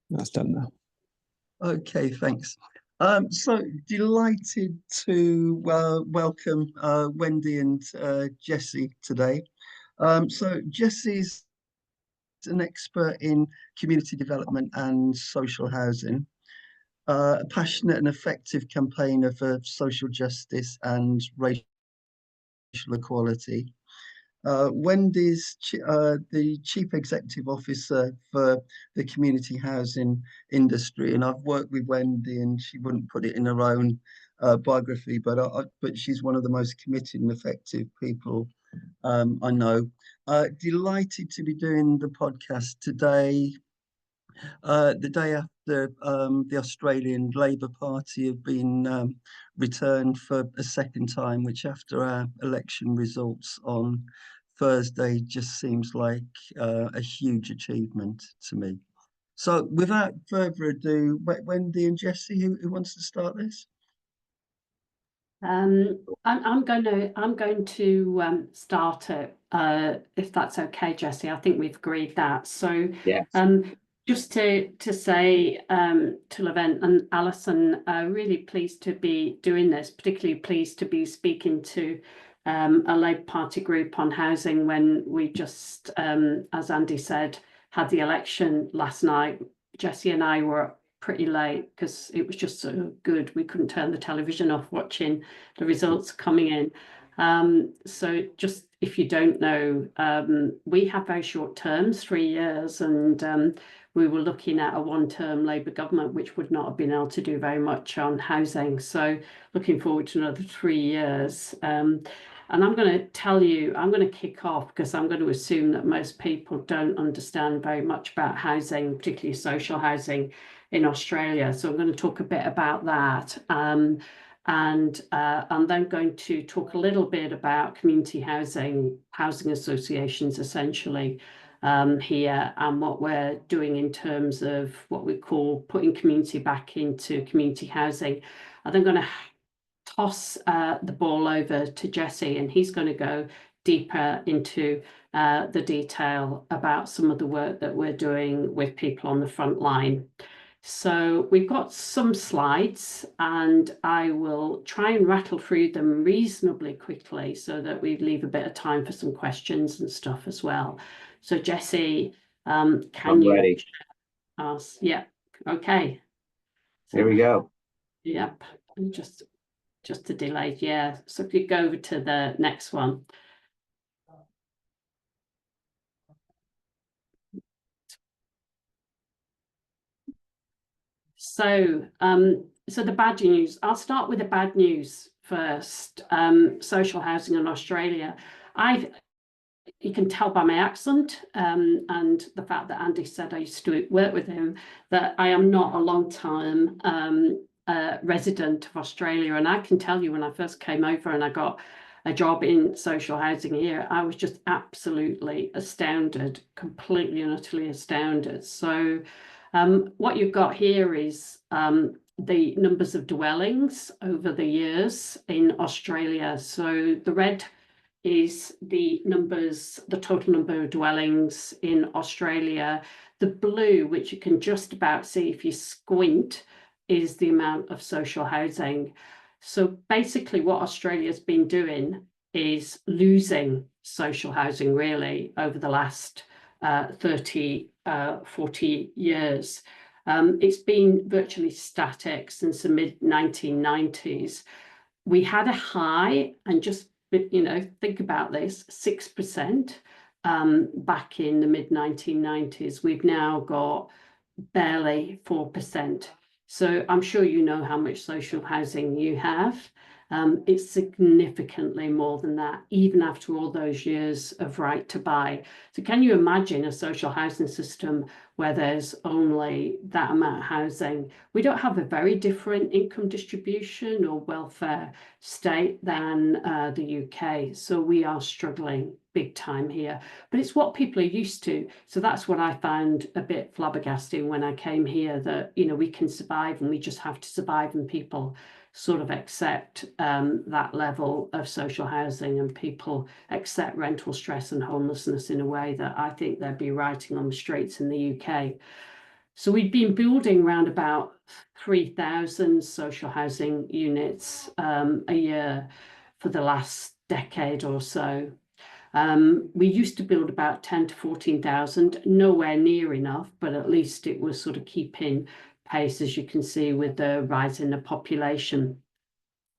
That's done now. Okay, thanks. So delighted to welcome Wendy and Jessie today. So Jessie's an expert in community development and social housing, a passionate and effective campaigner for social justice and racial equality. Wendy's the Chief Executive Officer for the community housing industry, and I've worked with Wendy, and she wouldn't put it in her own biography, but she's one of the most committed and effective people I know. Delighted to be doing the podcast today, the day after the Australian Labor Party have been returned for a second time, which after our election results on Thursday just seems like a huge achievement to me. So without further ado, Wendy and Jessie, who wants to start this? I'm going to start it, if that's okay, Jessie. I think we've agreed that. So Yes. Just to say to Levent and Alison, really pleased to be doing this, particularly pleased to be speaking to a Labour Party group on housing when we just, as Andy said, had the election last night. Jessie and I were pretty late because it was just so good. We couldn't turn the television off watching the results coming in. So just if you don't know, we have very short terms, 3 years, and we were looking at a one-term Labour government, which would not have been able to do very much on housing. So looking forward to another 3 years. And I'm going to tell you, I'm going to kick off because I'm going to assume that most people don't understand very much about housing, particularly social housing in Australia. So I'm going to talk a bit about that. And I'm then going to talk a little bit about community housing associations, essentially, here, and what we're doing in terms of what we call putting community back into community housing. And I'm going to toss the ball over to Jessie, and he's going to go deeper into the detail about some of the work that we're doing with people on the front line. So we've got some slides, and I will try and rattle through them reasonably quickly so that we leave a bit of time for some questions and stuff as well. So Jessie, can I'm you ready. ask? Yeah, okay. So, Here we go. Yep, and just a delay, yeah. So if you go over to the next one. So, so the bad news, I'll start with the bad news first. Social housing in Australia. You can tell by my accent and the fact that Andy said I used to work with him, that I am not a long time resident of Australia. And I can tell you, when I first came over and I got a job in social housing here, I was just absolutely astounded, completely and utterly astounded. So what you've got here is the numbers of dwellings over the years in Australia. So the red is the total number of dwellings in Australia. The blue, which you can just about see if you squint, is the amount of social housing. So basically what Australia's been doing is losing social housing really over the last 30, 40 years. It's been virtually static since the mid-1990s. We had a high, and just, you know, think about this, 6% back in the mid-1990s. We've now got barely 4%. So I'm sure you know how much social housing you have. It's significantly more than that, even after all those years of right to buy. So can you imagine a social housing system where there's only that amount of housing? We don't have a very different income distribution or welfare state than the UK. So we are struggling big time here, but it's what people are used to. So that's what I found a bit flabbergasting when I came here, that, you know, we can survive and we just have to survive, and people sort of accept that level of social housing, and people accept rental stress and homelessness in a way that I think they'd be writing on the streets in the UK. So we've been building around about 3,000 social housing units a year for the last decade or so. We used to build about 10 to 14,000, nowhere near enough, but at least it was sort of keeping pace, as you can see, with the rise in the population.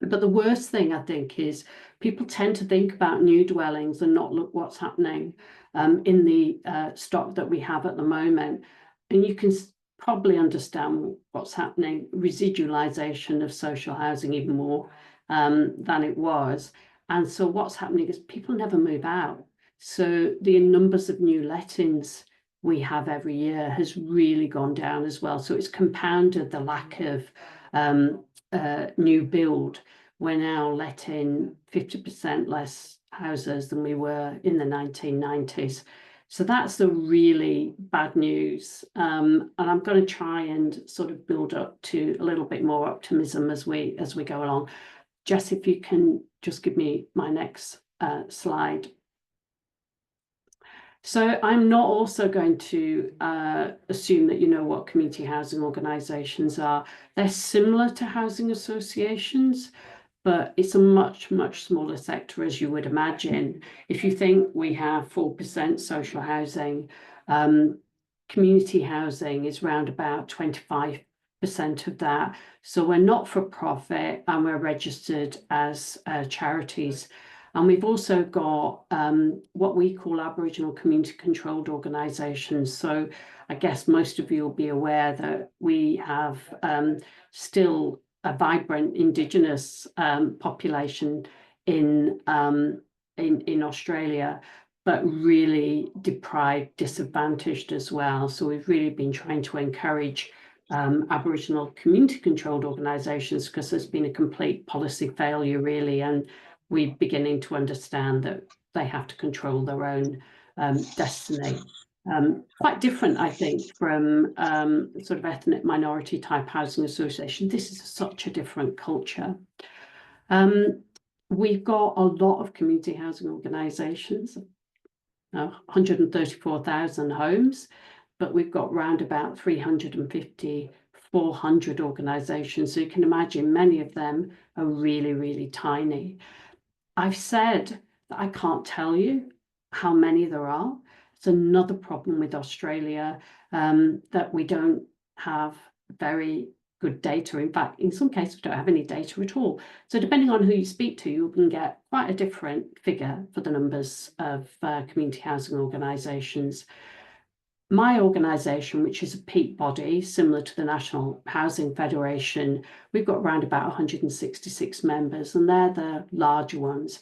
But the worst thing, I think, is people tend to think about new dwellings and not look what's happening in the stock that we have at the moment. And you can probably understand what's happening, residualization of social housing even more than it was. And so what's happening is people never move out. So the numbers of new lettings we have every year has really gone down as well. So it's compounded the lack of new build. We're now letting 50% less houses than we were in the 1990s. So that's the really bad news. And I'm going to try and sort of build up to a little bit more optimism as we go along. Jess, if you can just give me my next slide. So I'm not also going to assume that you know what community housing organisations are. They're similar to housing associations, but it's a much, much smaller sector, as you would imagine. If you think we have 4% social housing, community housing is around about 25% of that. So we're not for profit and we're registered as charities. And we've also got what we call Aboriginal community controlled organisations. So I guess most of you will be aware that we have still a vibrant Indigenous population in Australia, but really deprived, disadvantaged as well. So we've really been trying to encourage Aboriginal community controlled organisations because there's been a complete policy failure really, and we're beginning to understand that they have to control their own destiny. Quite different, I think, from sort of ethnic minority type housing association. This is such a different culture. We've got a lot of community housing organisations, 134,000 homes, but we've got around about 350, 400 organisations. So you can imagine many of them are really, really tiny. I've said that I can't tell you how many there are. It's another problem with Australia, that we don't have very good data. In fact, in some cases, we don't have any data at all. So depending on who you speak to, you can get quite a different figure for the numbers of community housing organisations. My organisation, which is a peak body similar to the National Housing Federation, we've got around about 166 members, and they're the larger ones.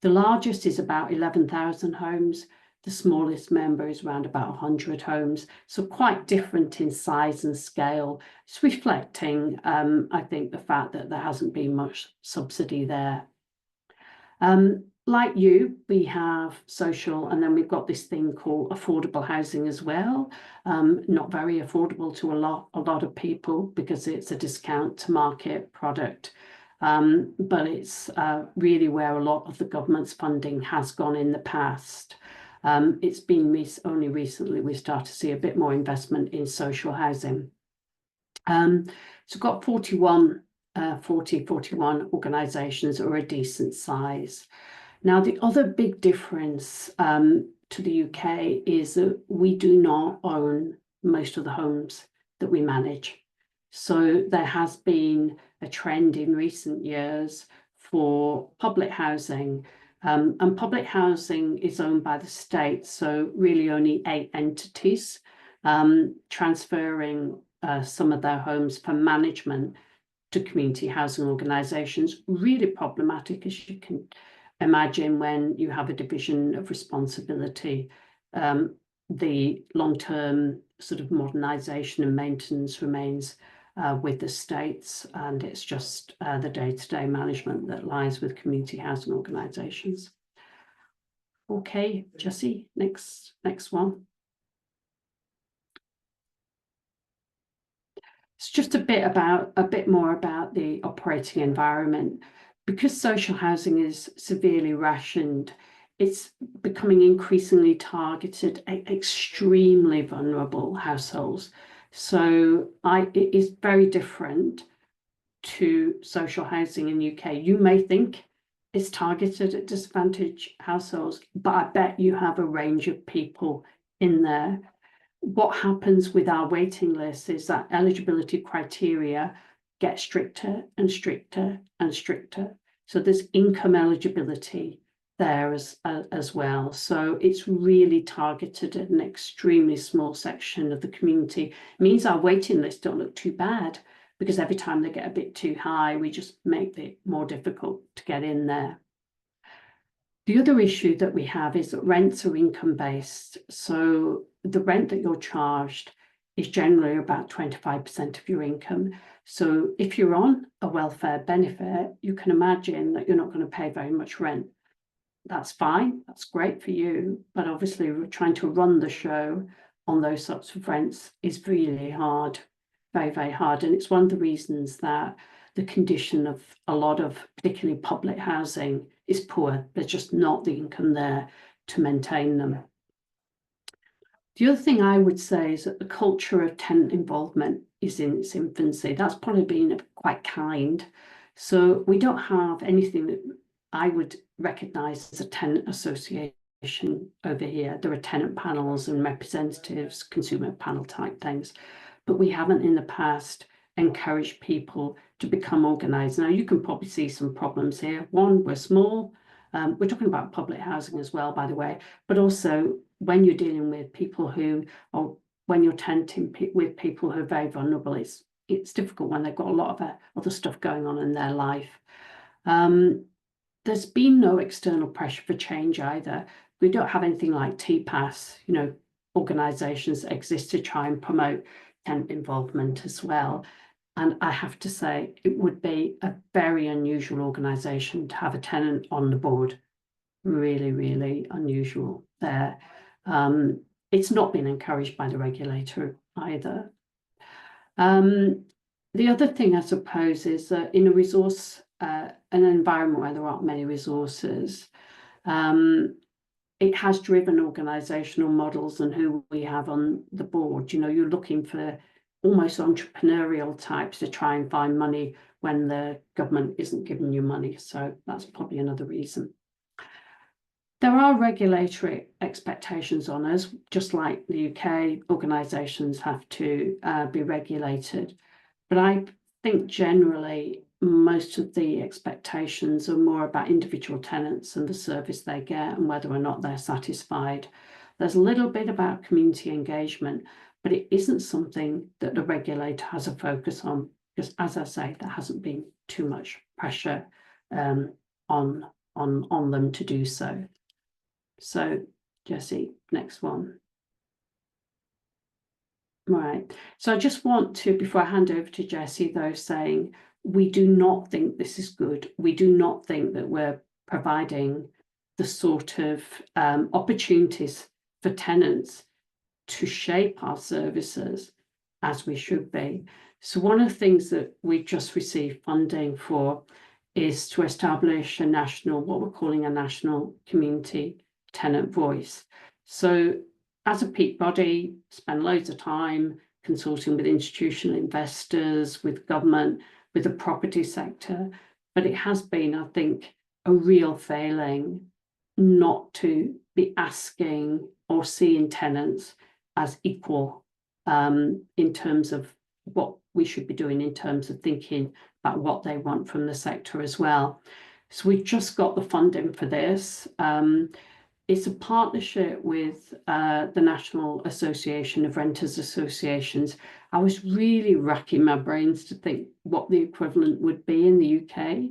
The largest is about 11,000 homes. The smallest member is around about 100 homes. So quite different in size and scale. It's reflecting, I think, the fact that there hasn't been much subsidy there. Like you, we have social, and then we've got this thing called affordable housing as well. Not very affordable to a lot of people because it's a discount to market product. But it's really where a lot of the government's funding has gone in the past. It's been only recently we start to see a bit more investment in social housing. So we've got 41 organisations that are a decent size. Now, the other big difference to the UK is that we do not own most of the homes that we manage. So there has been a trend in recent years for public housing, and public housing is owned by the state. So really only 8 entities transferring some of their homes for management to community housing organisations. Really problematic, as you can imagine, when you have a division of responsibility. The long-term sort of modernisation and maintenance remains with the states, and it's just the day-to-day management that lies with community housing organisations. Okay, Jessie, next one. It's just a bit more about the operating environment. Because social housing is severely rationed, it's becoming increasingly targeted at extremely vulnerable households. So it is very different to social housing in the UK. You may think it's targeted at disadvantaged households, but I bet you have a range of people in there. What happens with our waiting list is that eligibility criteria get stricter and stricter and stricter. So there's income eligibility there as well. So it's really targeted at an extremely small section of the community. It means our waiting lists don't look too bad, because every time they get a bit too high, we just make it more difficult to get in there. The other issue that we have is that rents are income-based. So the rent that you're charged is generally about 25% of your income. So if you're on a welfare benefit, you can imagine that you're not going to pay very much rent. That's fine, that's great for you, but obviously we're trying to run the show on those sorts of rents is really hard, very, very hard. And it's one of the reasons that the condition of a lot of particularly public housing is poor. There's just not the income there to maintain them. The other thing I would say is that the culture of tenant involvement is in its infancy. That's probably been quite kind. So we don't have anything that I would recognise as a tenant association over here. There are tenant panels and representatives, consumer panel type things, but we haven't in the past encouraged people to become organised. Now, you can probably see some problems here. One, we're small. We're talking about public housing as well, by the way, but also when you're dealing with people who, or when you're tenanting with people who are very vulnerable, it's difficult when they've got a lot of other stuff going on in their life. There's been no external pressure for change either. We don't have anything like TPAS, organisations that exist to try and promote tenant involvement as well. And I have to say, it would be a very unusual organisation to have a tenant on the board. Really, really unusual there. It's not been encouraged by the regulator either. The other thing, I suppose, is that in an environment where there aren't many resources, it has driven organisational models and who we have on the board. You're looking for almost entrepreneurial types to try and find money when the government isn't giving you money. So that's probably another reason. There are regulatory expectations on us, just like the UK, organisations have to be regulated. But I think generally most of the expectations are more about individual tenants and the service they get and whether or not they're satisfied. There's a little bit about community engagement, but it isn't something that the regulator has a focus on, because as I say, there hasn't been too much pressure on them to do so. So, Jessie, next one. Right. So I just want to, before I hand over to Jessie, though, saying we do not think this is good. We do not think that we're providing the sort of opportunities for tenants to shape our services as we should be. So one of the things that we just received funding for is to establish what we're calling a national community tenant voice. So as a peak body, spend loads of time consulting with institutional investors, with government, with the property sector. But it has been, I think, a real failing not to be asking or seeing tenants as equal in terms of what we should be doing in terms of thinking about what they want from the sector as well. So we've just got the funding for this. It's a partnership with the National Association of Renters Associations. I was really racking my brains to think what the equivalent would be in the UK.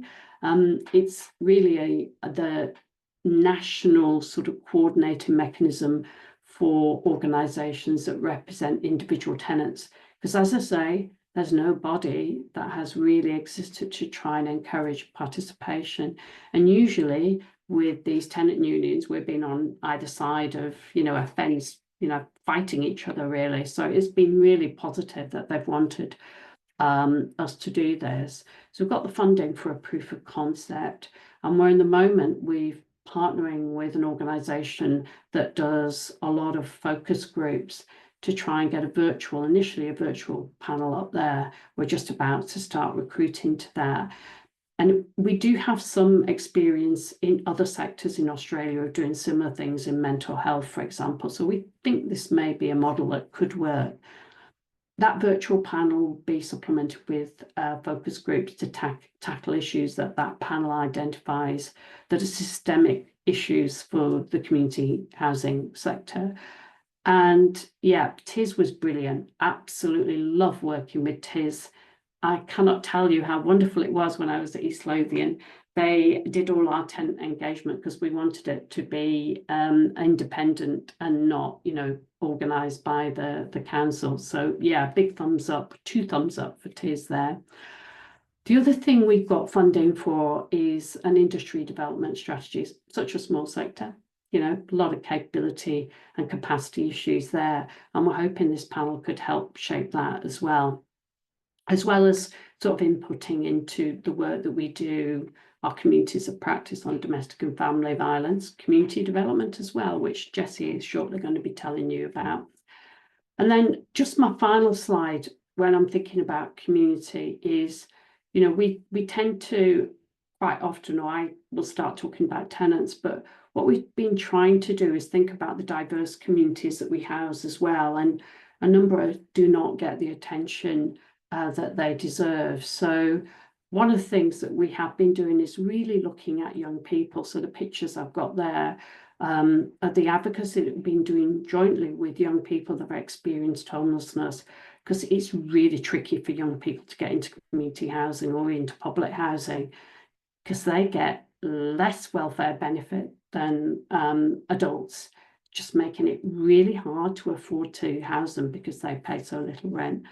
It's really the national sort of coordinating mechanism for organisations that represent individual tenants. Because as I say, there's no body that has really existed to try and encourage participation. And usually with these tenant unions, we've been on either side of, a fence, fighting each other really. So it's been really positive that they've wanted us to do this. So we've got the funding for a proof of concept, and we're in the moment, we've partnering with an organisation that does a lot of focus groups to try and get initially a virtual panel up there. We're just about to start recruiting to that. And we do have some experience in other sectors in Australia of doing similar things in mental health, for example. So we think this may be a model that could work. That virtual panel will be supplemented with focus groups to tackle issues that panel identifies that are systemic issues for the community housing sector. And yeah, Tiz was brilliant. Absolutely love working with Tiz. I cannot tell you how wonderful it was when I was at East Lothian. They did all our tenant engagement because we wanted it to be independent and not, organised by the council. So yeah, big thumbs up, 2 thumbs up for Tiz there. The other thing we've got funding for is an industry development strategy. Such a small sector, a lot of capability and capacity issues there. And we're hoping this panel could help shape that as well as sort of inputting into the work that we do, our communities of practice on domestic and family violence, community development as well, which Jessie is shortly going to be telling you about. And then just my final slide when I'm thinking about community is, we tend to quite often, or I will start talking about tenants, but what we've been trying to do is think about the diverse communities that we house as well. And a number do not get the attention that they deserve. So one of the things that we have been doing is really looking at young people. So the pictures I've got there are the advocacy that we've been doing jointly with young people that have experienced homelessness, because it's really tricky for young people to get into community housing or into public housing, because they get less welfare benefit than adults, just making it really hard to afford to house them because they pay so little rent.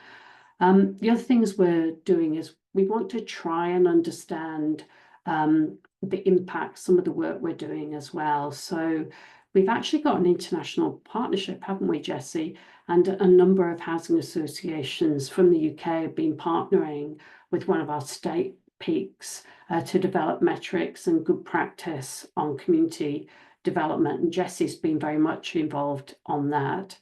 The other things we're doing is we want to try and understand the impact, some of the work we're doing as well. So we've actually got an international partnership, haven't we, Jessie? And a number of housing associations from the UK have been partnering with one of our state peaks to develop metrics and good practice on community development. And Jessie's been very much involved on that.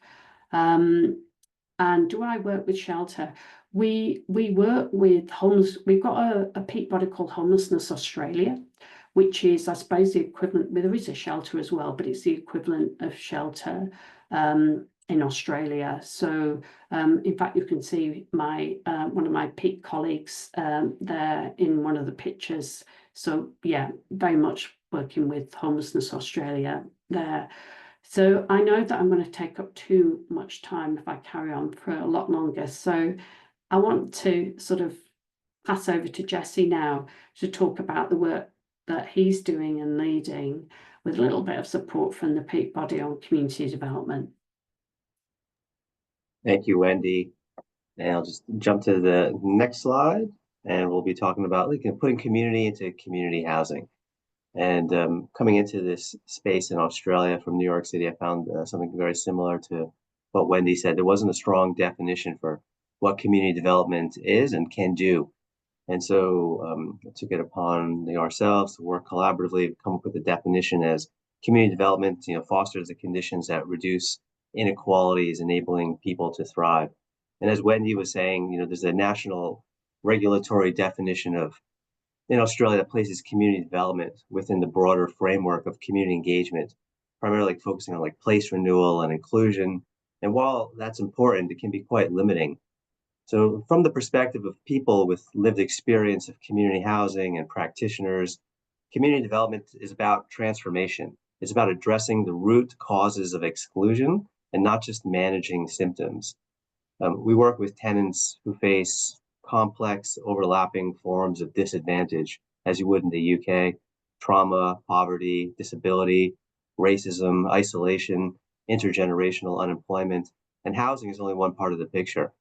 And do I work with shelter? We work with homeless. We've got a peak body called Homelessness Australia, which is, I suppose, the equivalent. Well, there is a shelter as well, but it's the equivalent of shelter in Australia. So, in fact, you can see my one of my peak colleagues there in one of the pictures. So, yeah, very much working with Homelessness Australia there. So I know that I'm going to take up too much time if I carry on for a lot longer. So I want to sort of pass over to Jessie now to talk about the work that he's doing and leading with a little bit of support from the peak body on community development. Thank you, Wendy. And I'll just jump to the next slide, and we'll be talking about putting community into community housing. And coming into this space in Australia from New York City, I found something very similar to what Wendy said. There wasn't a strong definition for what community development is and can do. And so I took it upon ourselves to work collaboratively to come up with a definition as community development, fosters the conditions that reduce inequalities, enabling people to thrive. And as Wendy was saying, there's a national regulatory definition of in Australia that places community development within the broader framework of community engagement, primarily focusing on place renewal and inclusion. And while that's important, it can be quite limiting. So from the perspective of people with lived experience of community housing and practitioners, community development is about transformation. It's about addressing the root causes of exclusion and not just managing symptoms. We work with tenants who face complex, overlapping forms of disadvantage, as you would in the UK: trauma, poverty, disability, racism, isolation, intergenerational unemployment, and housing is only one part of the picture.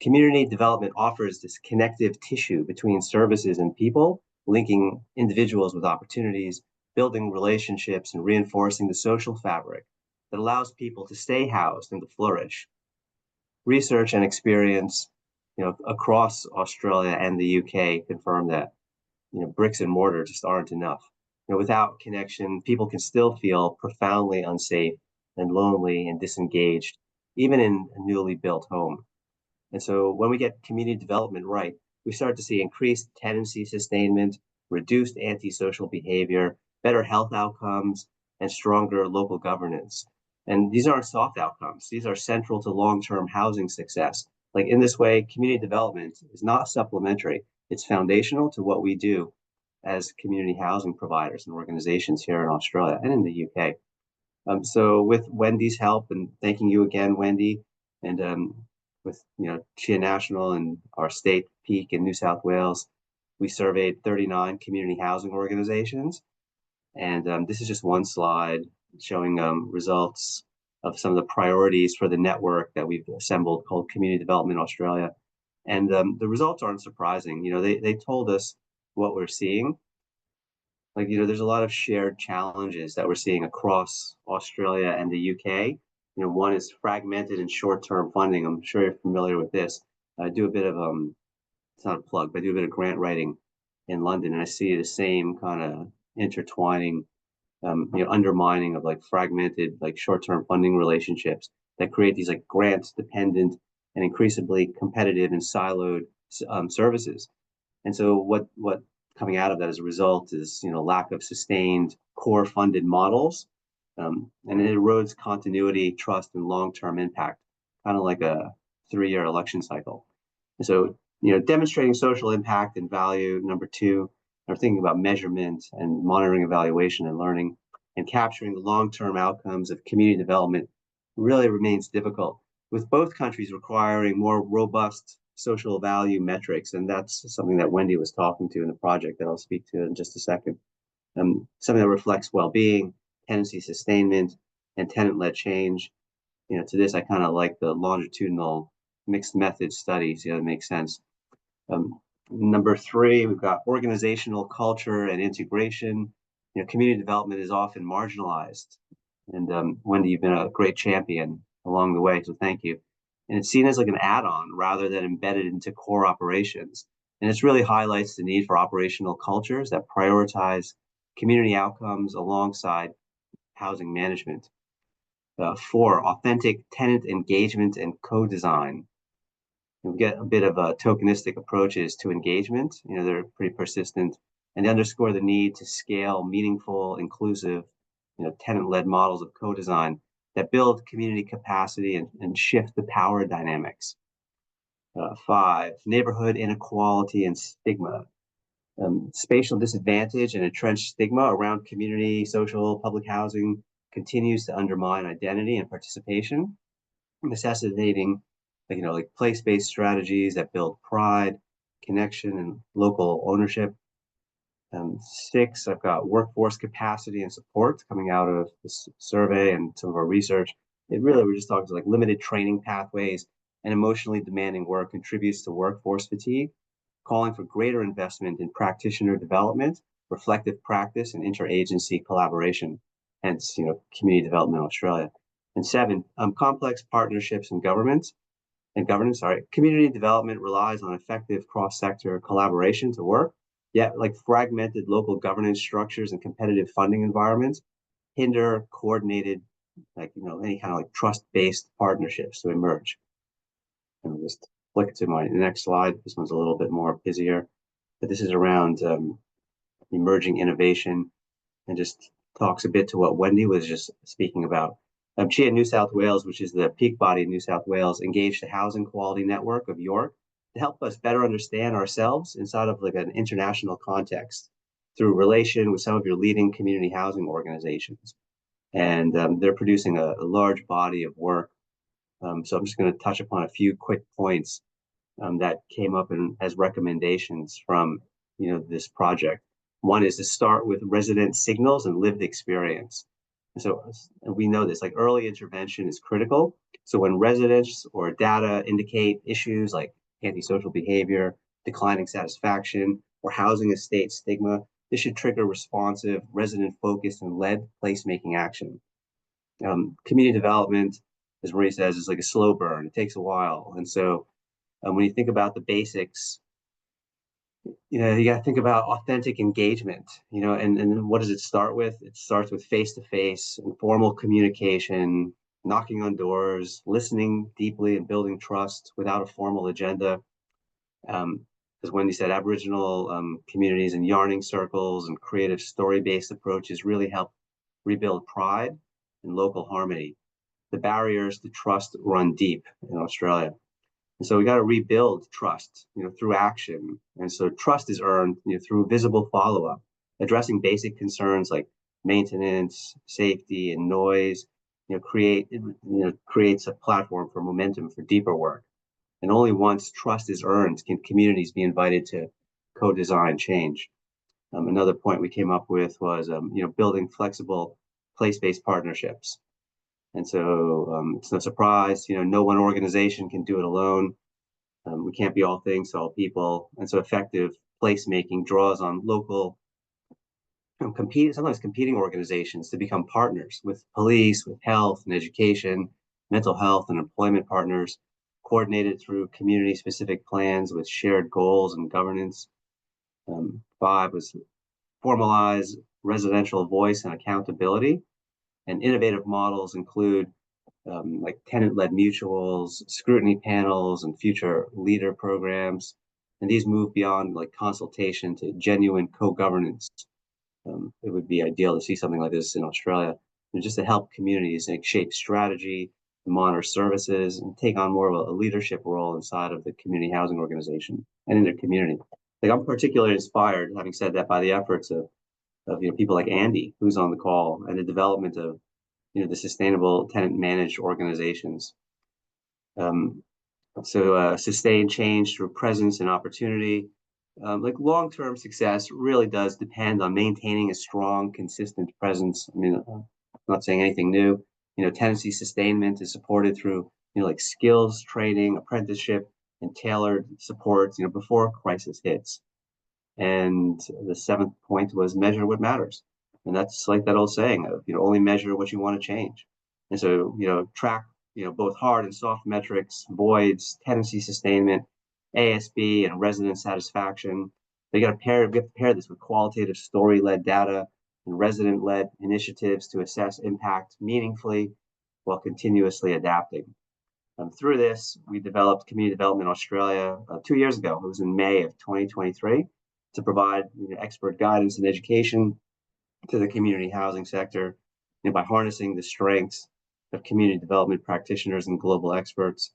Community development offers this connective tissue between services and people, linking individuals with opportunities, building relationships, and reinforcing the social fabric that allows people to stay housed and to flourish. Research and experience, across Australia and the UK confirm that, bricks and mortar just aren't enough. without connection, people can still feel profoundly unsafe and lonely and disengaged, even in a newly built home. And so when we get community development right, we start to see increased tenancy sustainment, reduced antisocial behavior, better health outcomes, and stronger local governance. And these aren't soft outcomes. These are central to long-term housing success. Like in this way, community development is not supplementary. It's foundational to what we do as community housing providers and organizations here in Australia and in the UK. So with Wendy's help, and thanking you again, Wendy, and with Chia National and our state peak in New South Wales, we surveyed 39 community housing organizations, and this is just one slide showing results of some of the priorities for the network that we've assembled called Community Development Australia. And the results aren't surprising. They told us what we're seeing. Like, there's a lot of shared challenges that we're seeing across Australia and the UK. One is fragmented and short-term funding. I'm sure you're familiar with this. I do a bit of it's not a plug, but I do a bit of grant writing in London, and I see the same kind of intertwining, undermining of like fragmented, like short-term funding relationships that create these like grant-dependent and increasingly competitive and siloed services. And so what coming out of that as a result is lack of sustained core funded models, and it erodes continuity, trust, and long-term impact, kind of like a 3-year election cycle. And so demonstrating social impact and value. Number two, we're thinking about measurement and monitoring, evaluation, and learning, and capturing the long-term outcomes of community development really remains difficult, with both countries requiring more robust social value metrics. And that's something that Wendy was talking to in the project that I'll speak to in just a second. Something that reflects well-being, tenancy sustainment, and tenant-led change. To this, I kind of like the longitudinal mixed method studies. That makes sense. Number three, we've got organizational culture and integration. Community development is often marginalized. And Wendy, you've been a great champion along the way, so thank you. And it's seen as like an add-on rather than embedded into core operations. And this really highlights the need for operational cultures that prioritize community outcomes alongside housing management. 4, authentic tenant engagement and co-design. We get a bit of tokenistic approaches to engagement. They're pretty persistent, and they underscore the need to scale meaningful, inclusive, tenant-led models of co-design that build community capacity and shift the power dynamics. 5, neighborhood inequality and stigma. Spatial disadvantage and entrenched stigma around community, social, public housing continues to undermine identity and participation, necessitating like place-based strategies that build pride, connection, and local ownership. 6, I've got workforce capacity and support coming out of this survey and some of our research. We're just talking to like limited training pathways and emotionally demanding work contributes to workforce fatigue, calling for greater investment in practitioner development, reflective practice, and interagency collaboration, hence, Community Development Australia. And 7, complex partnerships and governance. Community development relies on effective cross-sector collaboration to work, yet like fragmented local governance structures and competitive funding environments hinder coordinated, any kind of like trust-based partnerships to emerge. And I'll just flick to my next slide. This one's a little bit more busier, but this is around emerging innovation and just talks a bit to what Wendy was just speaking about. Chia New South Wales, which is the peak body in New South Wales, engaged the Housing Quality Network of York to help us better understand ourselves inside of like an international context through relation with some of your leading community housing organizations. And they're producing a large body of work. So I'm just going to touch upon a few quick points that came up as recommendations from this project. One is to start with resident signals and lived experience. And so we know this, like early intervention is critical. So when residents or data indicate issues like antisocial behavior, declining satisfaction, or housing estate stigma, this should trigger responsive, resident-focused, and led placemaking action. Community development, as Marie says, is like a slow burn. It takes a while. And so when you think about the basics You got to think about authentic engagement, and what does it start with? It starts with face-to-face, informal communication, knocking on doors, listening deeply and building trust without a formal agenda. Um, as Wendy said, Aboriginal communities and yarning circles and creative story-based approaches really help rebuild pride and local harmony. The barriers to trust run deep in Australia. And so we got to rebuild trust, through action. And so trust is earned, through visible follow-up, addressing basic concerns like maintenance, safety, and noise. Creates a platform for momentum for deeper work. And only once trust is earned can communities be invited to co-design change. Another point we came up with was, building flexible place-based partnerships. And so it's no surprise, no one organization can do it alone. We can't be all things to all people. And so effective placemaking draws on local, sometimes competing organizations to become partners with police, with health and education, mental health and employment partners, coordinated through community-specific plans with shared goals and governance. 5 was formalize residential voice and accountability. And innovative models include like tenant-led mutuals, scrutiny panels, and future leader programs. And these move beyond like consultation to genuine co-governance. It would be ideal to see something like this in Australia, just to help communities like, shape strategy, monitor services, and take on more of a leadership role inside of the community housing organization and in their community. Like I'm particularly inspired, having said that, by the efforts of people like Andy, who's on the call, and the development of the sustainable tenant managed organizations. Sustained change through presence and opportunity. Like long-term success really does depend on maintaining a strong, consistent presence. I mean, I'm not saying anything new. Tenancy sustainment is supported through, like skills training, apprenticeship, and tailored supports, before crisis hits. And the 7th point was measure what matters. And that's like that old saying of, only measure what you want to change. And so, track, both hard and soft metrics, voids, tenancy sustainment, ASB, and resident satisfaction. We have to pair this with qualitative story-led data and resident-led initiatives to assess impact meaningfully while continuously adapting. Through this, we developed Community Development Australia 2 years ago. It was in May of 2023 to provide expert guidance and education to the community housing sector, by harnessing the strengths of community development practitioners and global experts.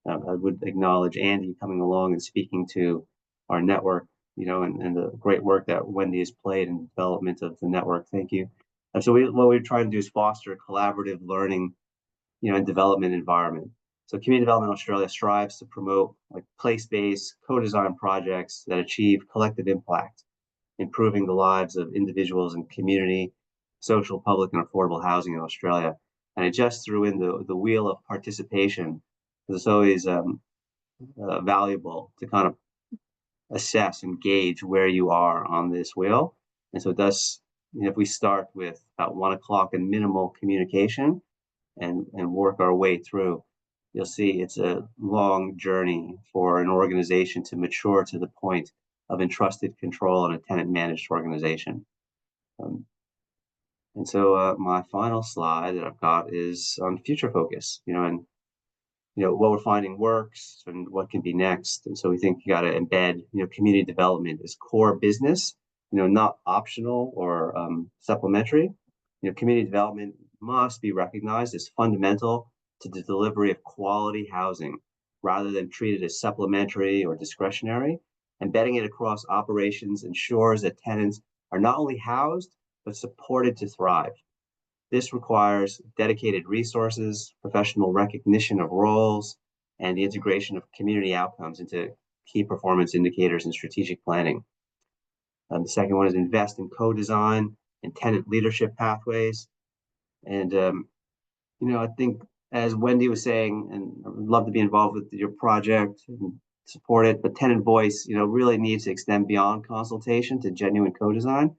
I would acknowledge Andy coming along and speaking to our network, and the great work that Wendy has played in the development of the network. Thank you. And so what we're trying to do is foster a collaborative learning, and development environment. So Community Development Australia strives to promote like place-based co-design projects that achieve collective impact, improving the lives of individuals and community, social, public, and affordable housing in Australia. And I just threw in the wheel of participation, because it's always valuable to kind of assess and gauge where you are on this wheel. And so thus, if we start with about 1 o'clock and minimal communication and work our way through, you'll see it's a long journey for an organization to mature to the point of entrusted control in a tenant managed organization. And so my final slide that I've got is on future focus, and what we're finding works and what can be next. And so we think you got to embed, community development as core business, not optional or supplementary. Community development must be recognized as fundamental to the delivery of quality housing rather than treated as supplementary or discretionary. Embedding it across operations ensures that tenants are not only housed, but supported to thrive. This requires dedicated resources, professional recognition of roles, and the integration of community outcomes into key performance indicators and strategic planning. The second one is invest in co-design and tenant leadership pathways. And, I think as Wendy was saying, and I would love to be involved with your project and support it, but tenant voice, really needs to extend beyond consultation to genuine co-design.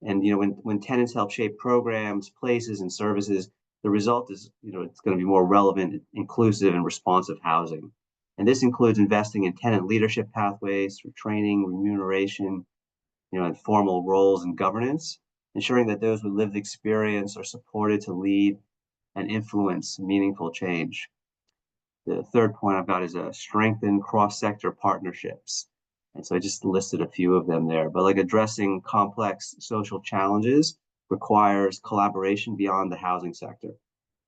And when tenants help shape programs, places, and services, the result is it's going to be more relevant, inclusive, and responsive housing. And this includes investing in tenant leadership pathways for training, remuneration, and formal roles and governance, ensuring that those with lived experience are supported to lead and influence meaningful change. The third point I've got is strengthen cross-sector partnerships. And so I just listed a few of them there, but like addressing complex social challenges requires collaboration beyond the housing sector.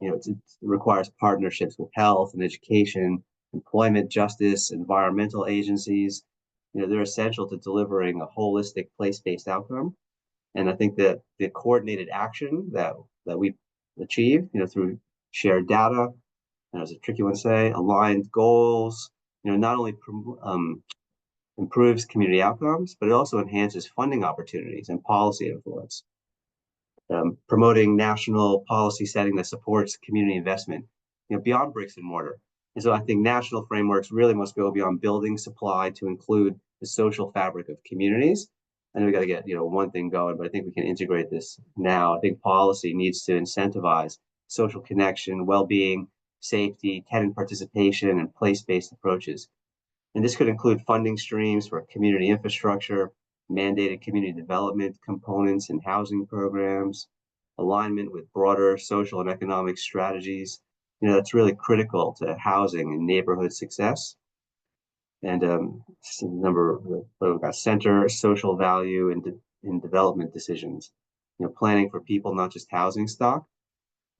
It requires partnerships with health and education, employment, justice, environmental agencies. They're essential to delivering a holistic place-based outcome. And I think that the coordinated action that we achieve, through shared data, and as a tricky one to say, aligned goals, not only improves community outcomes, but it also enhances funding opportunities and policy influence. Promoting national policy setting that supports community investment, beyond bricks and mortar. And so I think national frameworks really must go beyond building supply to include the social fabric of communities. I know we got to get one thing going, but I think we can integrate this now. I think policy needs to incentivize social connection, well-being, safety, tenant participation, and place-based approaches. And this could include funding streams for community infrastructure, mandated community development components in housing programs, alignment with broader social and economic strategies. That's really critical to housing and neighborhood success. And we've got center social value in development decisions. Planning for people, not just housing stock.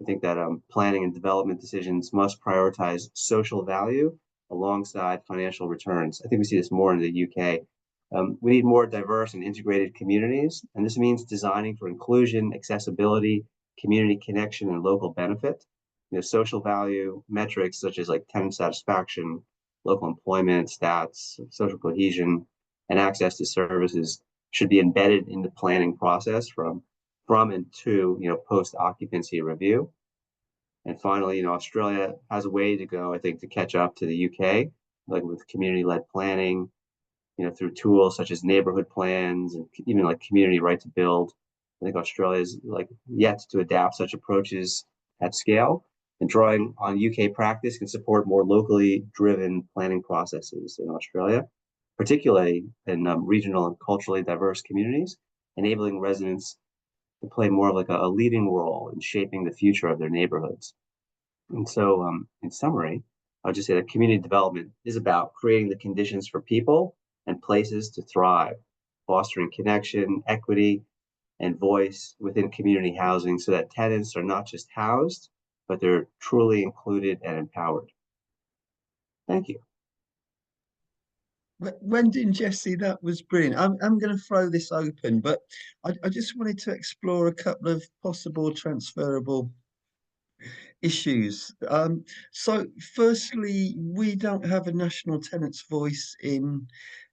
I think that planning and development decisions must prioritize social value alongside financial returns. I think we see this more in the UK. We need more diverse and integrated communities, and this means designing for inclusion, accessibility, community connection, and local benefit. Social value metrics such as like tenant satisfaction, local employment stats, social cohesion, and access to services should be embedded in the planning process from and to post-occupancy review. And finally, Australia has a way to go, I think, to catch up to the UK, like with community-led planning, through tools such as neighborhood plans and even like community right to build. I think Australia is like yet to adapt such approaches at scale, and drawing on UK practice can support more locally driven planning processes in Australia, particularly in regional and culturally diverse communities, enabling residents to play more of like a leading role in shaping the future of their neighborhoods. And so, in summary, I would just say that community development is about creating the conditions for people and places to thrive, fostering connection, equity, and voice within community housing so that tenants are not just housed, but they're truly included and empowered. Thank you. Wendy and Jesse, that was brilliant. I'm going to throw this open, but I just wanted to explore a couple of possible transferable issues. So firstly, we don't have a national tenants voice in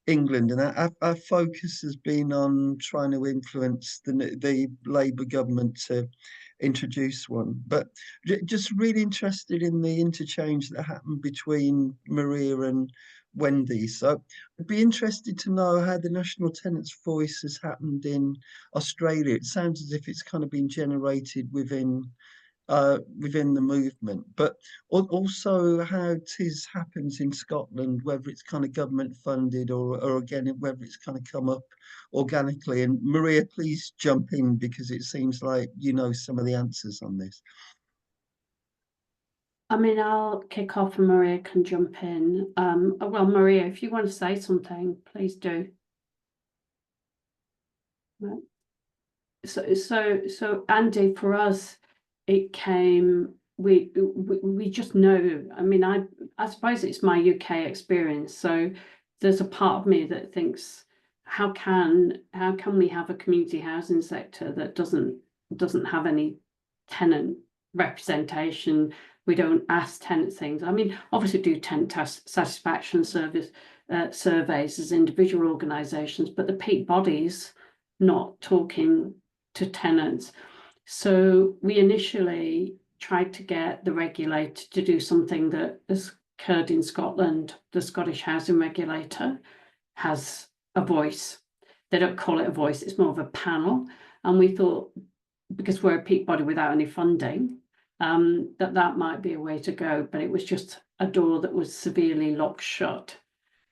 England, and our focus has been on trying to influence the Labour government to introduce one. But just really interested in the interchange that happened between Maria and Wendy. So I'd be interested to know how the national tenants voice has happened in Australia. It sounds as if it's kind of been generated within the movement, but also how tis happens in Scotland, whether it's kind of government funded or again, whether it's kind of come up organically. And Maria, please jump in because it seems like you know some of the answers on this. I mean, I'll kick off and Maria can jump in. Well, Maria, if you want to say something, please do. Right. So Andy, for us, it came, we just know. I mean, I suppose it's my UK experience. So there's a part of me that thinks, how can we have a community housing sector that doesn't have any tenant representation? We don't ask tenants things. I mean, obviously do tenant satisfaction surveys as individual organisations, but the peak bodies not talking to tenants. So we initially tried to get the regulator to do something that has occurred in Scotland. The Scottish Housing Regulator has a voice. They don't call it a voice, it's more of a panel. And we thought, because we're a peak body without any funding, that might be a way to go, but it was just a door that was severely locked shut.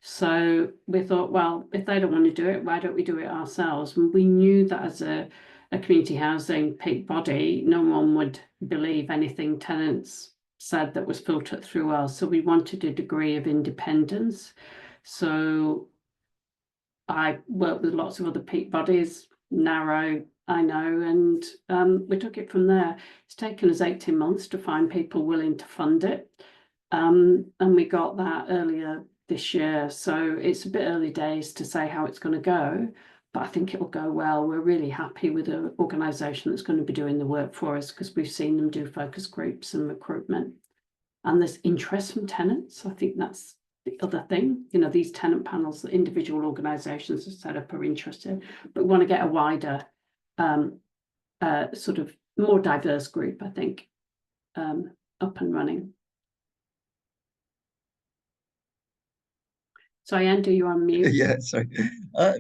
So we thought, well, if they don't want to do it, why don't we do it ourselves? And we knew that as a community housing peak body, no one would believe anything tenants said that was filtered through us. So we wanted a degree of independence. So I worked with lots of other peak bodies, narrow, I know, and we took it from there. It's taken us 18 months to find people willing to fund it. And we got that earlier this year. So it's a bit early days to say how it's going to go, but I think it will go well. We're really happy with an organisation that's going to be doing the work for us, because we've seen them do focus groups and recruitment. And there's interest from tenants. I think that's the other thing. You know, these tenant panels that individual organisations have set up are interested, but we want to get a wider, sort of more diverse group, I think, up and running. Sorry, Andy, you're on mute. Yeah, sorry.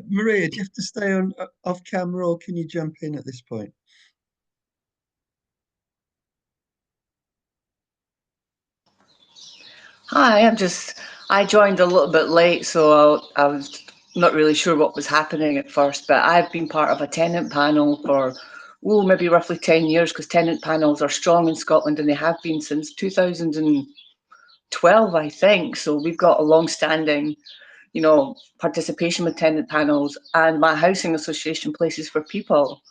Maria, do you have to stay on off camera, or can you jump in at this point? Hi, I joined a little bit late, so I was not really sure what was happening at first, but I've been part of a tenant panel for, maybe roughly 10 years, because tenant panels are strong in Scotland and they have been since 2012, I think. So we've got a long-standing, participation with tenant panels, and my housing association, Places for People,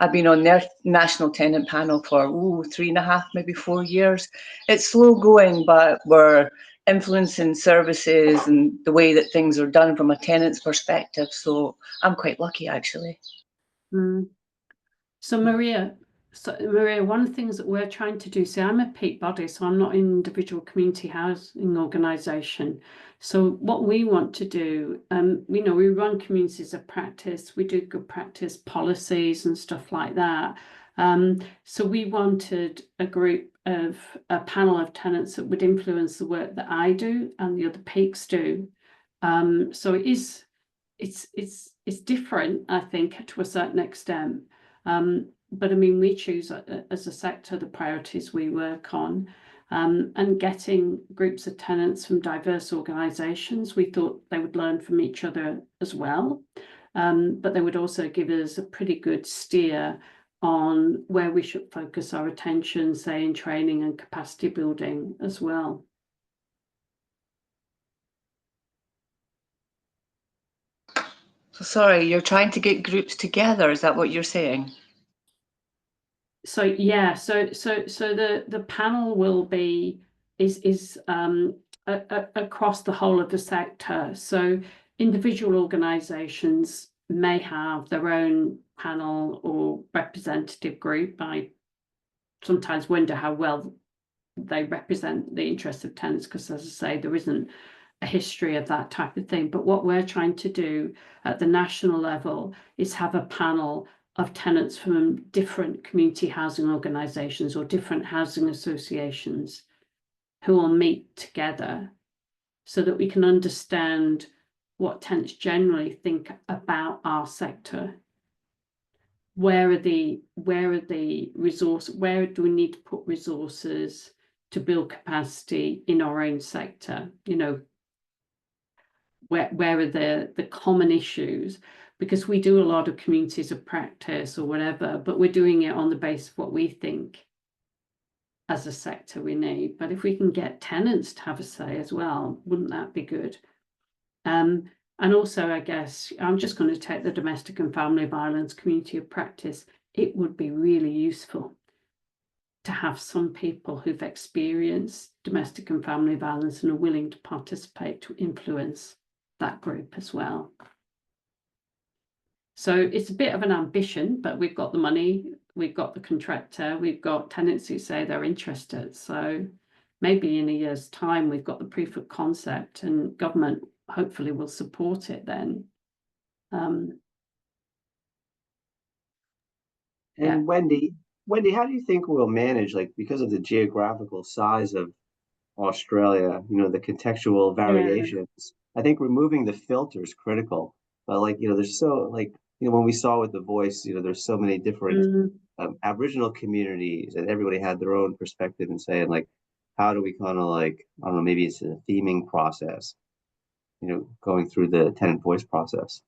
I've been on their national tenant panel for 3.5, maybe 4 years. It's slow going, but we're influencing services and the way that things are done from a tenant's perspective. So I'm quite lucky, actually. Mm. So Maria, one of the things that we're trying to do, see, I'm a peak body, so I'm not an individual community housing organisation. So what we want to do, we run communities of practice, we do good practice policies and stuff like that. So we wanted a panel of tenants that would influence the work that I do and the other peaks do. So it's different, I think, to a certain extent. But I mean, we choose as a sector the priorities we work on, and getting groups of tenants from diverse organisations. We thought they would learn from each other as well, but they would also give us a pretty good steer on where we should focus our attention, say in training and capacity building as well. So sorry, you're trying to get groups together, is that what you're saying? So yeah, so the panel will be across the whole of the sector. So individual organisations may have their own panel or representative group. I sometimes wonder how well they represent the interests of tenants, because, as I say, there isn't a history of that type of thing. But what we're trying to do at the national level is have a panel of tenants from different community housing organisations or different housing associations who will meet together, so that we can understand what tenants generally think about our sector. Where do we need to put resources to build capacity in our own sector? Where are the common issues? Because we do a lot of communities of practice or whatever, but we're doing it on the basis of what we think as a sector we need. But if we can get tenants to have a say as well, wouldn't that be good? And also, I guess, I'm just going to take the domestic and family violence community of practice. It would be really useful to have some people who've experienced domestic and family violence and are willing to participate to influence that group as well. So it's a bit of an ambition, but we've got the money, we've got the contractor, we've got tenants who say they're interested. So maybe in a year's time, we've got the proof of concept, and government hopefully will support it then. And Yeah. Wendy, how do you think we'll manage, like, because of the geographical size of Australia, the contextual variations? I think removing the filter is critical. But there's so, when we saw with The Voice, there's so many different Aboriginal communities, and everybody had their own perspective and saying like, how do we kind of like, I don't know, maybe it's a theming process, going through the tenant voice process.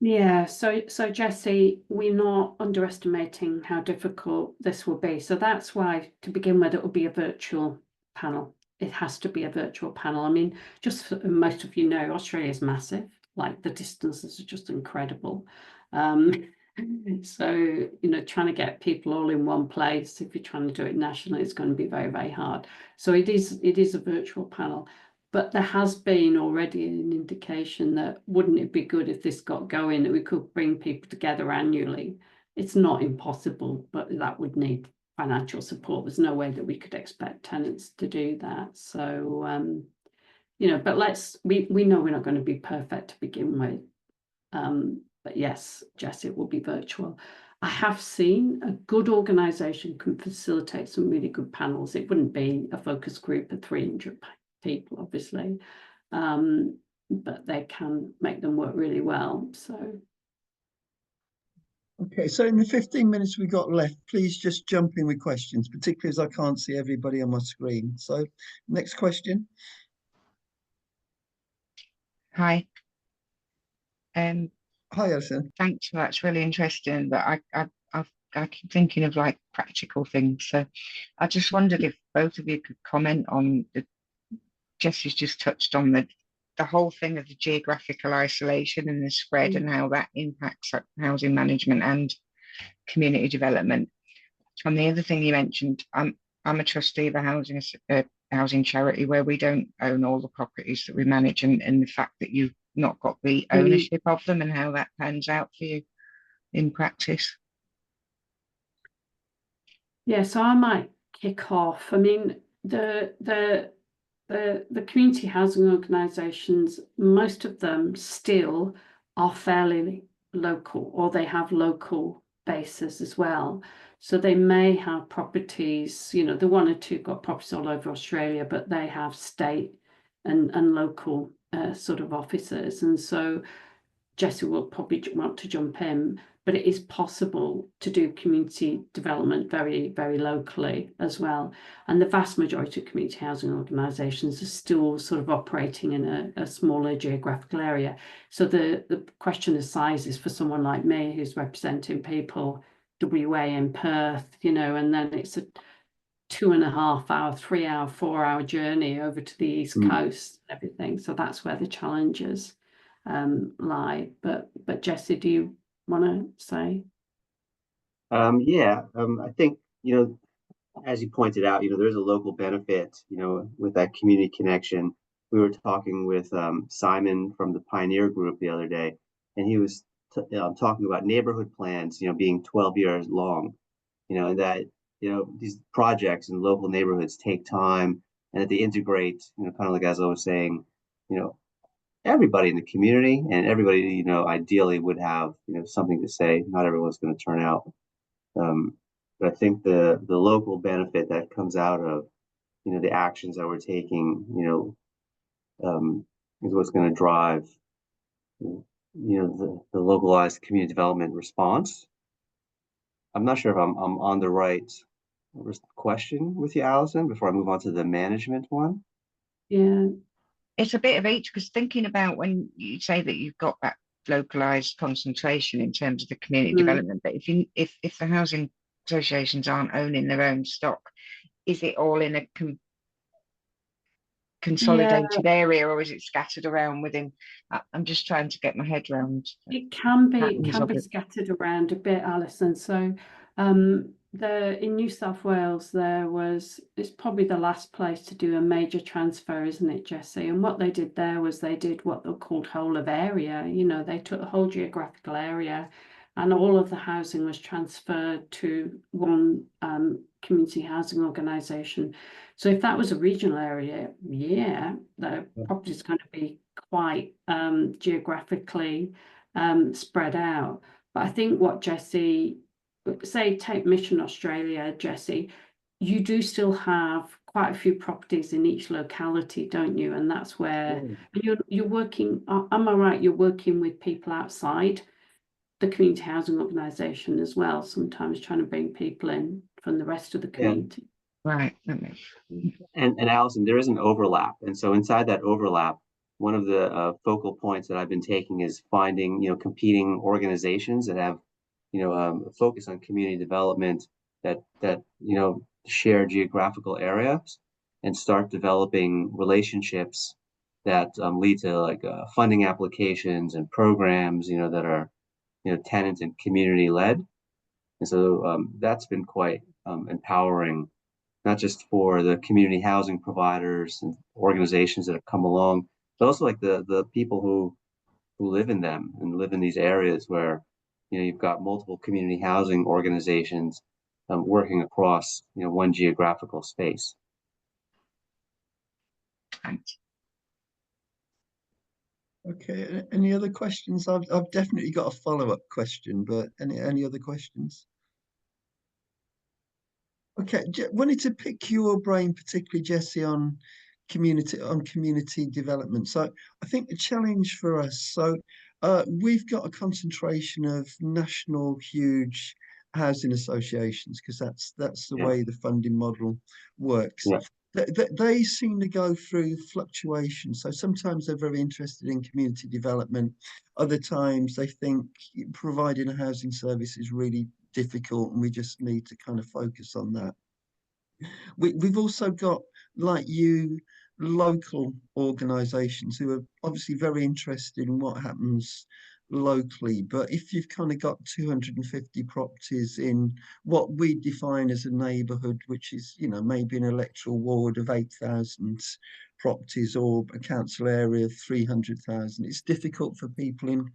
Yeah, so Jesse, we're not underestimating how difficult this will be. So that's why, to begin with, it will be a virtual panel. It has to be a virtual panel. I mean, just so most of you know, Australia is massive. Like the distances are just incredible. So, trying to get people all in one place, if you're trying to do it nationally, it's going to be very, very hard. So it is a virtual panel. But there has been already an indication that wouldn't it be good if this got going, that we could bring people together annually? It's not impossible, but that would need financial support. There's no way that we could expect tenants to do that. So, but we know we're not going to be perfect to begin with. But yes, Jess, it will be virtual. I have seen a good organisation can facilitate some really good panels. It wouldn't be a focus group of 300 people, obviously, but they can make them work really well. So, Okay, so in the 15 minutes we got left, please just jump in with questions, particularly as I can't see everybody on my screen. So, next question. Hi. Hi, Alison. Thanks for that. It's really interesting. But I keep thinking of like practical things. So I just wondered if both of you could comment on Jesse's just touched on the whole thing of the geographical isolation and the spread and how that impacts housing management and community development. And the other thing you mentioned, I'm a trustee of a housing charity where we don't own all the properties that we manage, and the fact that you've not got the ownership of them and how that pans out for you in practice. yeah, so I might kick off. I mean, the community housing organisations, most of them still are fairly local, or they have local bases as well. So they may have properties, the one or two got properties all over Australia, but they have state and local sort of offices. And so Jesse will probably want to jump in, but it is possible to do community development very, very locally as well. And the vast majority of community housing organisations are still sort of operating in a smaller geographical area. So the question of size is for someone like me who's representing people WA in Perth, and then it's a 2.5 hour, 3 hour, 4 hour journey over to the East Coast and everything. So that's where the challenges lie. But Jesse, do you want to say? I think, as you pointed out, there's a local benefit, with that community connection. We were talking with Simon from the Pioneer Group the other day, and he was talking about neighborhood plans, being 12 years long, and that, these projects in local neighborhoods take time, and that they integrate, kind of like as I was saying, everybody in the community, and everybody, ideally would have, something to say. Not everyone's going to turn out. But I think the local benefit that comes out of, the actions that we're taking, is what's going to drive, the localized community development response. I'm not sure if I'm on the right question with you, Alison, before I move on to the management one. Yeah. It's a bit of each, because thinking about when you say that you've got that localized concentration in terms of the community development, but if the housing associations aren't owning their own stock, is it all in a consolidated area, or is it scattered around within? I'm just trying to get my head around. It can be scattered around a bit, Alison. So in New South Wales, it's probably the last place to do a major transfer, isn't it, Jesse? And what they did there was they did what they're called whole of area. They took the whole geographical area, and all of the housing was transferred to one community housing organisation. So if that was a regional area, the property is going to be quite geographically spread out. But I think what Jesse, say take Mission Australia, Jesse, you do still have quite a few properties in each locality, don't you? And that's where you're working, am I right, you're working with people outside the community housing organisation as well, sometimes trying to bring people in from the rest of the community. Right. That makes And Allison, there is an overlap, and so inside that overlap, one of the focal points that I've been taking is finding, competing organizations that have, a focus on community development that share geographical areas and start developing relationships that lead to like funding applications and programs, that are, tenant and community led. And so that's been quite empowering, not just for the community housing providers and organizations that have come along, but also like the people who live in them and live in these areas where you've got multiple community housing organizations working across one geographical space. thanks. Okay, any other questions? I've definitely got a follow-up question, but any other questions? Okay, wanted to pick your brain, particularly Jesse, on community development. So I think the challenge for us, so we've got a concentration of national huge housing associations because that's the Yeah. way the funding model works. Yeah. They seem to go through fluctuations. So sometimes they're very interested in community development. Other times they think providing a housing service is really difficult and we just need to kind of focus on that. We've also got, like you, local organisations who are obviously very interested in what happens locally. But if you've kind of got 250 properties in what we define as a neighbourhood, which is, maybe an electoral ward of 8,000 properties or a council area of 300,000, it's difficult for people in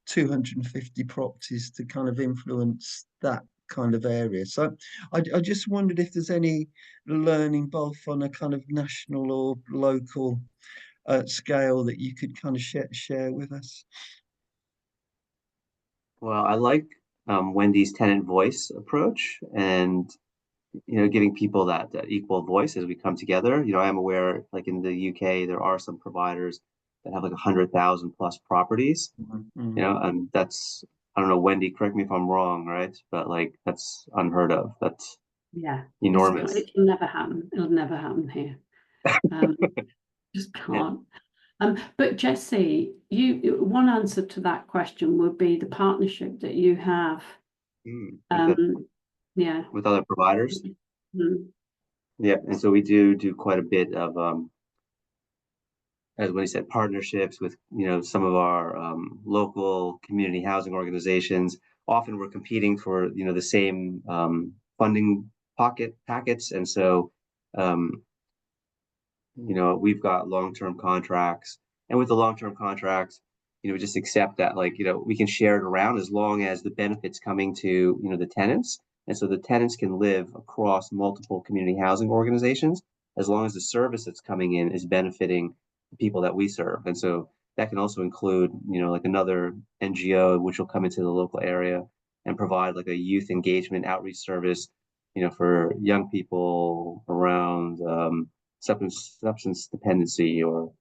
250 properties to kind of influence that kind of area. So I just wondered if there's any learning both on a kind of national or local scale that you could kind of share with us. Well, I like Wendy's tenant voice approach and giving people that equal voice as we come together. I'm aware, like in the UK, there are some providers that have like 100,000 plus properties. And that's, I don't know, Wendy, correct me if I'm wrong, right? But like that's unheard of. That's enormous. It'll never happen. It'll never happen here. Just can't. But Jesse, one answer to that question would be the partnership that you have. With other providers. Yeah, and so we do quite a bit of as Wendy said, partnerships with some of our local community housing organizations. Often we're competing for the same funding packets, and so we've got long-term contracts, and with the long-term contracts, we just accept that we can share it around as long as the benefits coming to the tenants, and so the tenants can live across multiple community housing organizations as long as the service that's coming in is benefiting the people that we serve. And so that can also include like another NGO which will come into the local area and provide like a youth engagement outreach service for young people around substance dependency or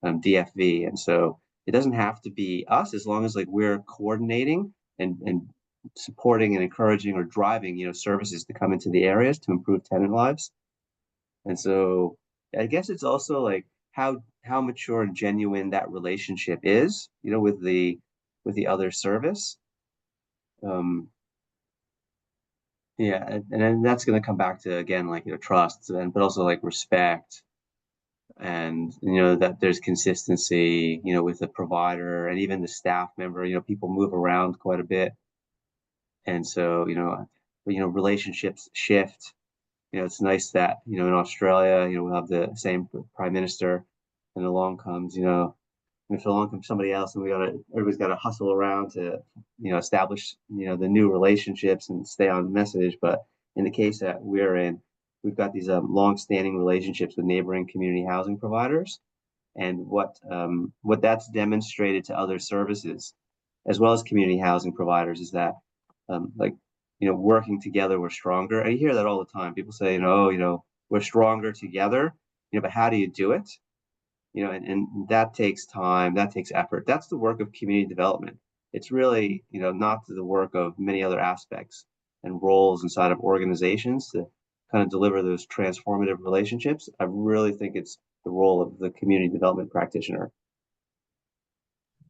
DFV. And so it doesn't have to be us as long as we're coordinating and supporting and encouraging or driving services to come into the areas to improve tenant lives. And so I guess it's also like how mature and genuine that relationship is with the other service. And then that's going to come back to, again, trust, but also respect, and that there's consistency with the provider and even the staff member. People move around quite a bit, and so relationships shift. It's nice that in Australia we'll have the same prime minister, and along comes if along comes somebody else, and everybody's got to hustle around to establish the new relationships and stay on message. But in the case that we're in, we've got these long-standing relationships with neighboring community housing providers, and what that's demonstrated to other services as well as community housing providers is that working together we're stronger. And you hear that all the time. People say we're stronger together, but how do you do it? And that takes time, that takes effort. That's the work of community development. it's really, not the work of many other aspects and roles inside of organizations to kind of deliver those transformative relationships. I really think it's the role of the community development practitioner.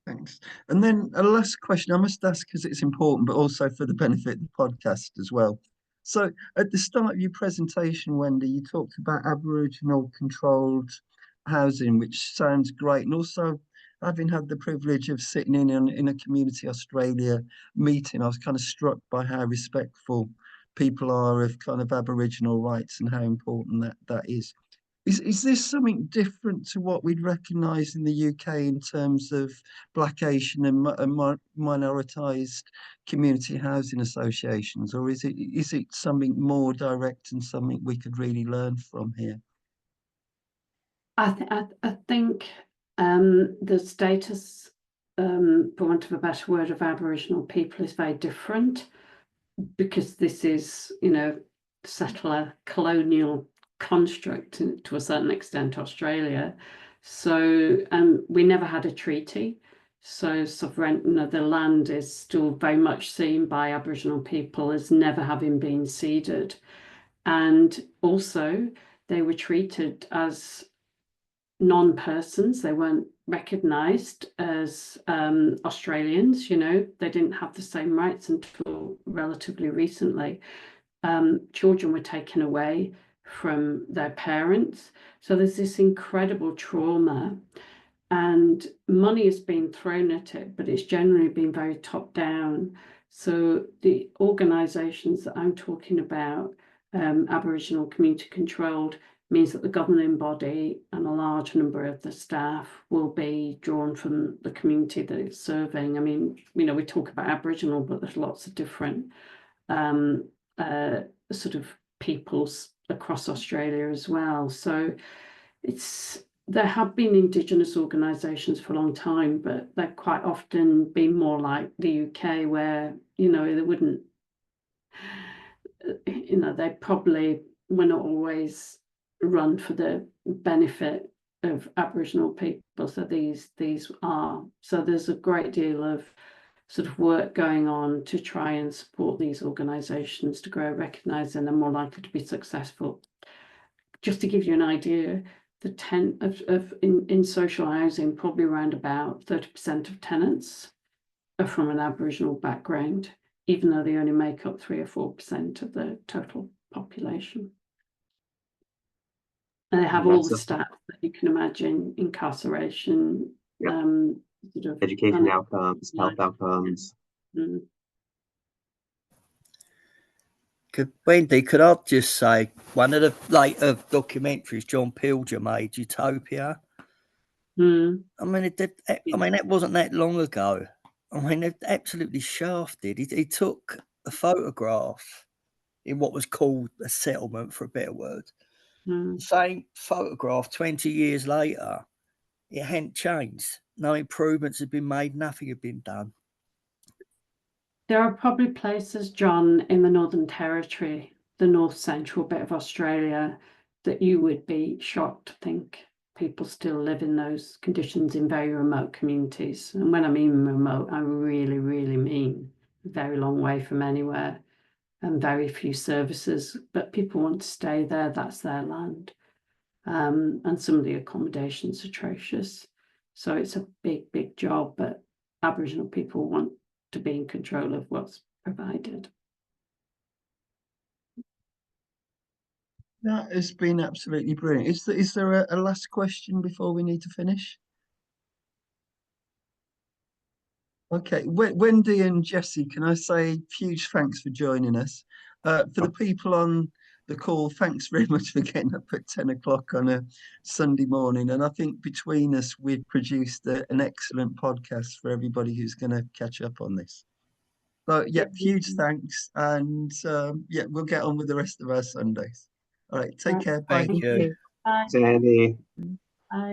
Thanks. And then a last question I must ask because it's important, but also for the benefit of the podcast as well. So at the start of your presentation, Wendy, you talked about Aboriginal controlled housing, which sounds great. And also, having had the privilege of sitting in a Community Australia meeting, I was kind of struck by how respectful people are of kind of Aboriginal rights and how important that is. Is this something different to what we'd recognise in the UK in terms of Black, Asian and minoritised community housing associations, or is it something more direct and something we could really learn from here? I think the status, for want of a better word, of Aboriginal people is very different, because this is, settler colonial construct to a certain extent, Australia. So we never had a treaty. So sovereign, the land is still very much seen by Aboriginal people as never having been ceded. And also they were treated as non-persons. They weren't recognised as Australians, they didn't have the same rights until relatively recently. Children were taken away from their parents. So there's this incredible trauma, and money has been thrown at it, but it's generally been very top down. So the organisations that I'm talking about, Aboriginal community controlled, means that the governing body and a large number of the staff will be drawn from the community that it's serving. I mean, we talk about Aboriginal, but there's lots of different sort of peoples across Australia as well. So there have been Indigenous organisations for a long time, but they've quite often been more like the UK, where they wouldn't, they probably were not always run for the benefit of Aboriginal people. So these are. So there's a great deal of sort of work going on to try and support these organisations to grow, recognised, and are more likely to be successful. Just to give you an idea, the in social housing, probably around about 30% of tenants are from an Aboriginal background, even though they only make up 3 or 4% of the total population. And they have all the stats that you can imagine: incarceration, sort of education outcomes, health outcomes. Wendy, could I just say, one of the later documentaries John Pilger made, Utopia. I mean, that wasn't that long ago. I mean, they're absolutely shafted. He took a photograph in what was called a settlement, for a better word. The same photograph 20 years later, it hadn't changed. No improvements had been made. Nothing had been done. There are probably places, John, in the Northern Territory, the north central bit of Australia, that you would be shocked to think people still live in those conditions in very remote communities. And when I mean remote, I really, really mean a very long way from anywhere and very few services. But people want to stay there, that's their land. And some of the accommodation's atrocious. So it's a big, big job, but Aboriginal people want to be in control of what's provided. That has been absolutely brilliant. Is there a last question before we need to finish? Okay, Wendy and Jessie, can I say huge thanks for joining us? For the people on the call, thanks very much for getting up at 10 o'clock on a Sunday morning. And I think between us, we've produced an excellent podcast for everybody who's going to catch up on this. So yeah, huge thanks. And yeah, we'll get on with the rest of our Sundays. All right, take care. Bye. Thank you. Bye. Sandy. Bye.